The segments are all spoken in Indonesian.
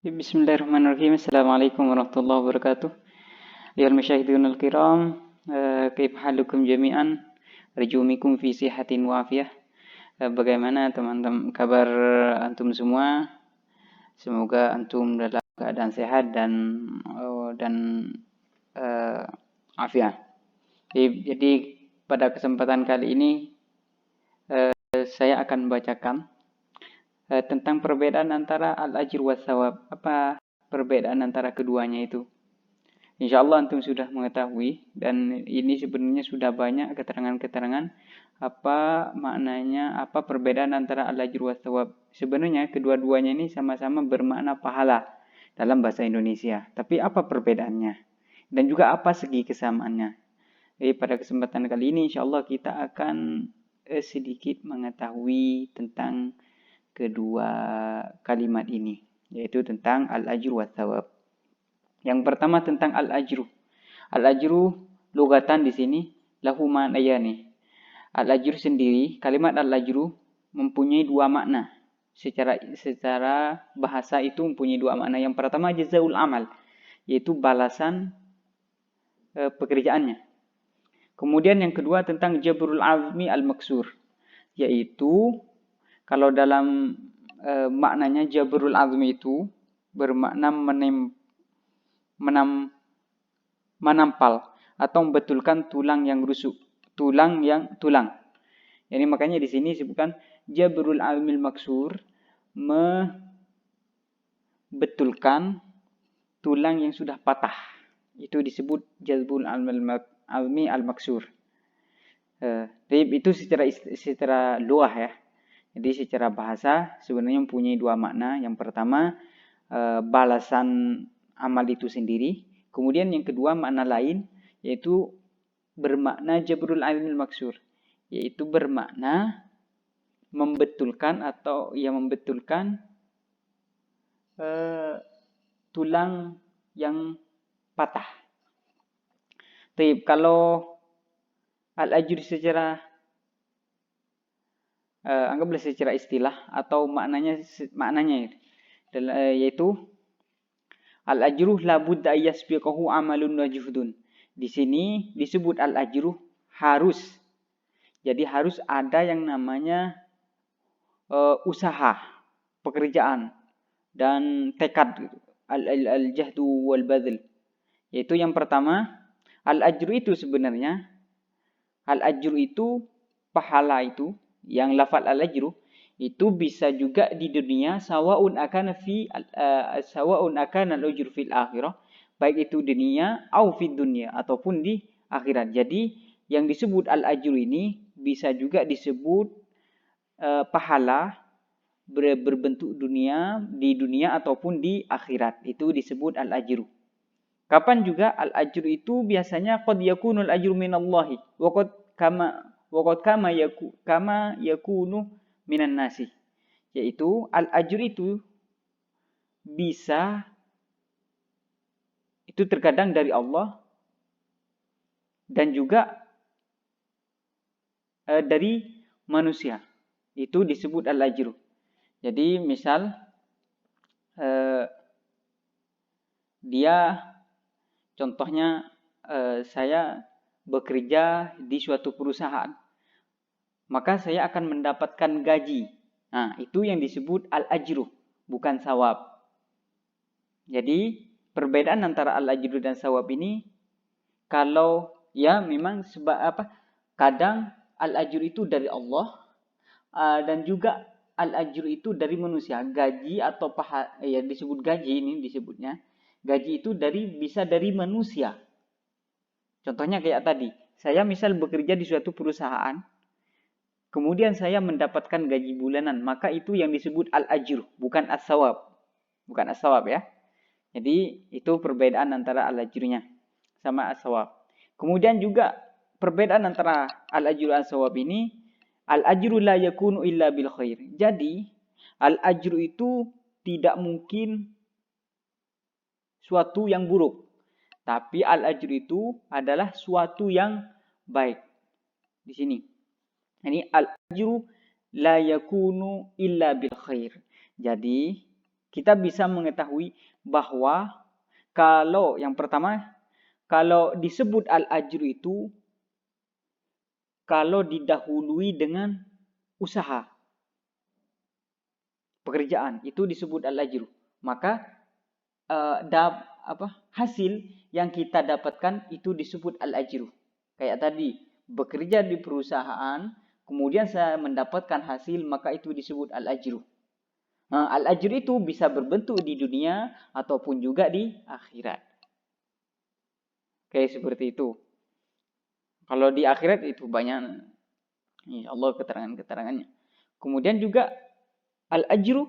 Bismillahirrahmanirrahim. Assalamualaikum warahmatullahi wabarakatuh. Ya al-musyahidun al-kiram, kaifa halukum jami'an? Arjumikum fi sihatin wa afiyah. Bagaimana teman-teman kabar antum semua? Semoga antum dalam keadaan sehat dan afiat. Jadi pada kesempatan kali ini saya akan membacakan tentang perbedaan antara al-ajr wa thawab. Apa perbedaan antara keduanya itu? Insyaallah antum sudah mengetahui, dan ini sebenarnya sudah banyak keterangan-keterangan apa maknanya, apa perbedaan antara al-ajr wa thawab. Sebenarnya kedua-duanya ini sama-sama bermakna pahala dalam bahasa Indonesia. Tapi apa perbedaannya? Dan juga apa segi kesamaannya? Jadi pada kesempatan kali ini insyaallah kita akan sedikit mengetahui tentang kedua kalimat ini, yaitu tentang al-ajru wa thawab. Yang pertama tentang al-ajru. Al-ajru lugatan di sini lahu ma'nayani. Al-ajru sendiri, kalimat al-ajru mempunyai dua makna. Secara bahasa itu mempunyai dua makna. Yang pertama jazaul amal, yaitu balasan pekerjaannya. Kemudian yang kedua tentang jabrul azmi al-maksur, yaitu kalau dalam maknanya jabrul azmi itu bermakna menampal atau membetulkan tulang yang rusuk, tulang. Jadi makanya di sini disebutkan jabrul azmil maksur, membetulkan tulang yang sudah patah. Itu disebut jabrul azmi al maksur. Itu secara luah ya. Jadi secara bahasa sebenarnya mempunyai dua makna. Yang pertama balasan amal itu sendiri. Kemudian yang kedua makna lain, yaitu bermakna jabrul azmil maksur, yaitu bermakna membetulkan atau membetulkan tulang yang patah. Tapi kalau al-ajr secara anggaplah secara istilah atau maknanya yaitu al-ajruh la budda yasbiqahu amalun wa juhdun. Di sini disebut al-ajruh harus. Jadi harus ada yang namanya usaha, pekerjaan dan tekad, al-jahdu wal badl. Yaitu yang pertama, al-ajru itu sebenarnya al-ajru itu pahala itu, yang lafal al-ajru itu bisa juga di dunia, sawaun akan al-ujur fil akhirah, baik itu di dunia au fid dunia ataupun di akhirat. Jadi yang disebut al-ajru ini bisa juga disebut pahala berbentuk di dunia ataupun di akhirat. Itu disebut al-ajru. Kapan juga al-ajru itu biasanya qad yakunul ajru minallahi wa qad kama yakunu minan nasi. Yaitu al-ajr itu bisa itu terkadang dari Allah dan juga dari manusia. Itu disebut al-ajr. Jadi misal dia contohnya saya bekerja di suatu perusahaan, maka saya akan mendapatkan gaji. Nah, itu yang disebut al-ajru, bukan sawab. Jadi, perbedaan antara al-ajru dan sawab ini, kalau ya memang kadang al-ajru itu dari Allah, dan juga al-ajru itu dari manusia. Gaji atau disebut gaji ini disebutnya. Gaji itu bisa dari manusia. Contohnya kayak tadi, saya misal bekerja di suatu perusahaan, kemudian saya mendapatkan gaji bulanan, maka itu yang disebut al-ajr, bukan as-sawab. Bukan as-sawab ya. Jadi itu perbedaan antara al-ajrnya sama as-sawab. Kemudian juga perbedaan antara al-ajr dan as-sawab ini, al-ajru la yakunu illa bil khair. Jadi al-ajru itu tidak mungkin suatu yang buruk. Tapi al-ajru itu adalah suatu yang baik. Di sini. Ini al-ajru la yakunu illa bil khair. Jadi kita bisa mengetahui bahwa kalau yang pertama, kalau disebut al-ajru itu kalau didahului dengan usaha, pekerjaan, itu disebut al-ajru. Maka hasil yang kita dapatkan itu disebut al-ajru. Kayak tadi, bekerja di perusahaan, kemudian saya mendapatkan hasil, maka itu disebut al-ajru. Al-ajru itu bisa berbentuk di dunia ataupun juga di akhirat. Kayak seperti itu. Kalau di akhirat itu banyak, Allah keterangan-keterangannya. Kemudian juga al-ajru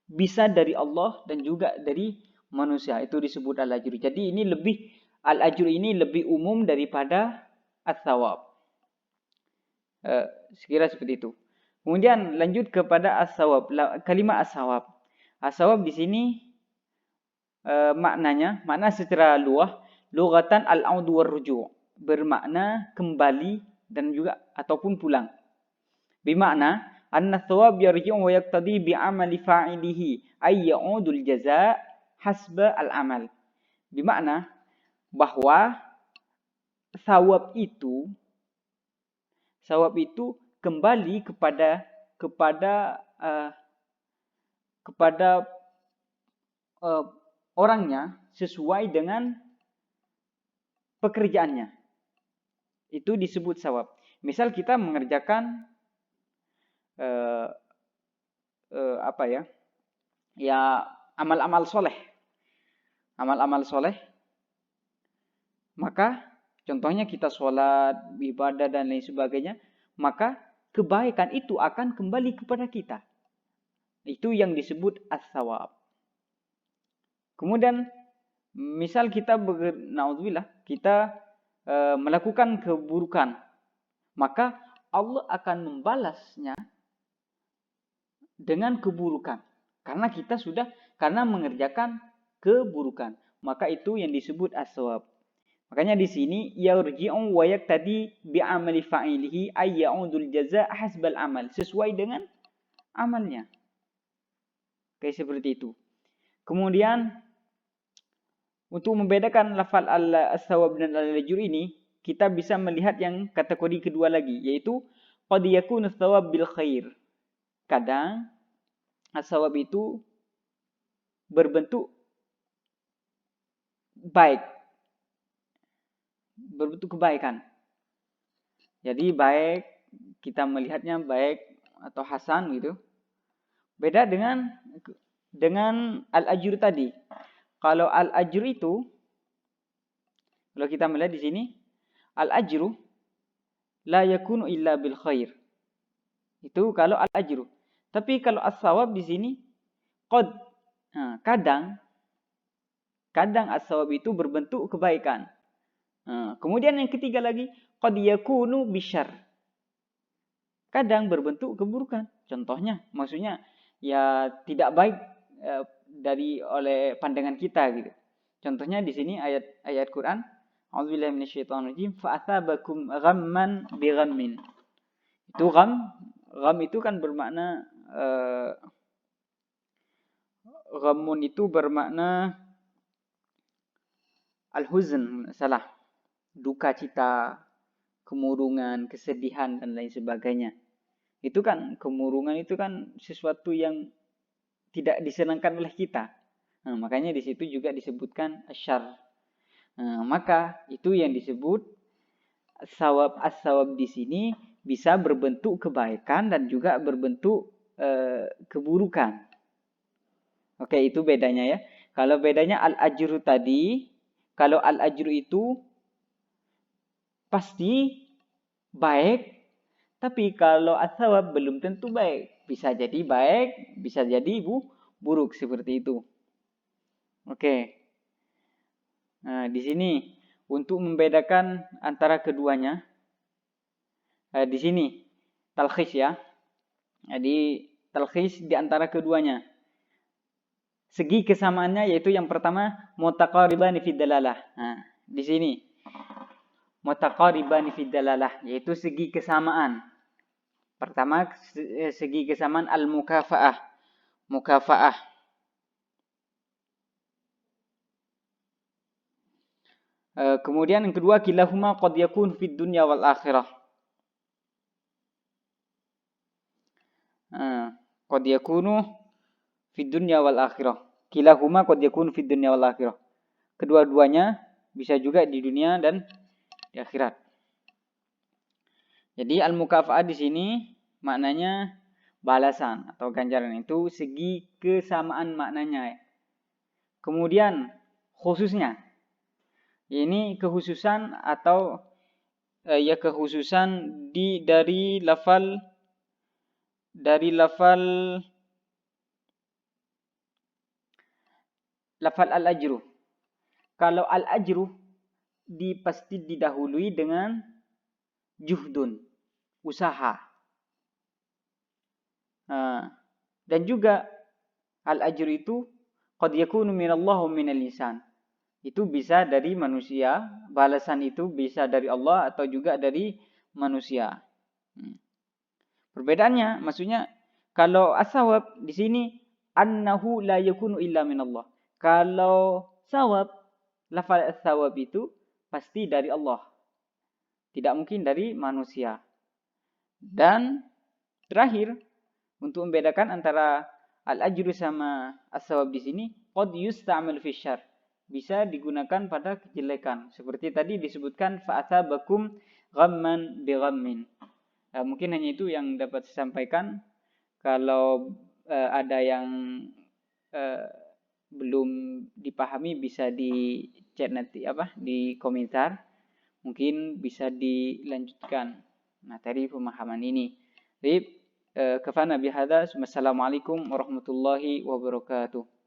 bisa dari Allah dan juga dari manusia. Itu disebut al-ajru. Jadi ini al-ajru ini lebih umum daripada as-sawab. Sekira seperti itu. Kemudian lanjut kepada as-sawab. Kalimat as-sawab. As-sawab di sini makna secara luas, lughatan al-audu war-ruju', bermakna kembali dan juga ataupun pulang. Bimakna anna thawab yarji'u wa yaqtadi bi'amali fa'ilihi ay ya'udul jazaa' hasba al-amal. Bimakna bahwa thawab itu kembali kepada orangnya sesuai dengan pekerjaannya. Itu disebut thawab. Misal kita mengerjakan amal-amal soleh. Amal-amal soleh. Maka contohnya kita sholat, ibadah dan lain sebagainya. Maka kebaikan itu akan kembali kepada kita. Itu yang disebut as-sawab. Kemudian misal kita melakukan keburukan. Maka Allah akan membalasnya dengan keburukan. Karena mengerjakan keburukan. Maka itu yang disebut as-sawab. Makanya di sini yarji'u wa yaqtadi bi'amali fa'ilihi ay ya'udul jazaa' hasbal amal, sesuai dengan amalnya. Kayak seperti itu. Kemudian untuk membedakan lafal as-sawab dan al-ajru ini, kita bisa melihat yang kategori kedua lagi, yaitu qad yakunu as-sawab bil khair. Kadang as-sawab itu berbentuk baik, berbentuk kebaikan. Jadi baik, kita melihatnya baik atau hasan gitu. Beda dengan al-ajru tadi. Kalau al-ajru itu, kalau kita melihat di sini, al-ajru la yakunu illa bil khair. Itu kalau al-ajru. Tapi kalau as-sawab di sini, kadang as-sawab itu berbentuk kebaikan. Kemudian yang ketiga lagi, qad yakunu bisyarr. Kadang berbentuk keburukan. Contohnya, maksudnya ya tidak baik oleh pandangan kita gitu. Contohnya di sini ayat Quran, A'udzubillahi minasyaitonirrajim, fa'atsabakum ghamman bighammin. Itu gham itu kan bermakna ghammun itu bermakna al-huzn, salah. Duka cita, kemurungan, kesedihan dan lain sebagainya. Itu kan kemurungan itu kan sesuatu yang tidak disenangkan oleh kita. Makanya di situ juga disebutkan asyarr. Maka itu yang disebut as-sawab di sini bisa berbentuk kebaikan dan juga berbentuk keburukan. Oke, itu bedanya ya. Kalau bedanya al-ajru tadi, kalau al-ajru itu pasti baik, tapi kalau as-sawab belum tentu baik. Bisa jadi baik, bisa jadi buruk seperti itu. Oke. Nah, di sini untuk membedakan antara keduanya, di sini talkhis ya. Jadi talkhis di antara keduanya. Segi kesamaannya yaitu yang pertama mutaqaribani fid dalalah. Nah, di sini mutaqaribani fid dalalah yaitu segi kesamaan. Pertama segi kesamaan al-mukafaah. Mukafaah. Kemudian yang kedua, kilahuma qad yakun fid dunya wal akhirah. Qad yakunu fid dunya wal akhirah. Kilahuma qad yakunu fid dunya wal akhirah. Kedua-duanya bisa juga di dunia dan di akhirat. Jadi al-mukafa'ah di sini maknanya balasan atau ganjaran, itu segi kesamaan maknanya. Kemudian khususnya, ini kekhususan atau kekhususan dari lafal al-ajru. Kalau al-ajru pasti didahului dengan juhdun, usaha. Dan juga al-ajru itu qad yakunu minallah wa minal lisan. Itu bisa dari manusia, balasan itu bisa dari Allah atau juga dari manusia. Perbedaannya, maksudnya kalau as-sawab di sini annahu la yakunu illa minallah. Kalau sawab, lafaz as-sawab itu pasti dari Allah. Tidak mungkin dari manusia. Dan terakhir, untuk membedakan antara al-ajru sama as-sawab di sini, qad yusta'mal fi syarr. Bisa digunakan pada kejelekan. Seperti tadi disebutkan fa'athabakum ghamman bi ghammin. Mungkin hanya itu yang dapat saya sampaikan. Kalau ada yang belum dipahami bisa di chat nanti di komentar. Mungkin bisa dilanjutkan materi pemahaman ini. Baik, kafana bihadza. Wassalamualaikum warahmatullahi wabarakatuh.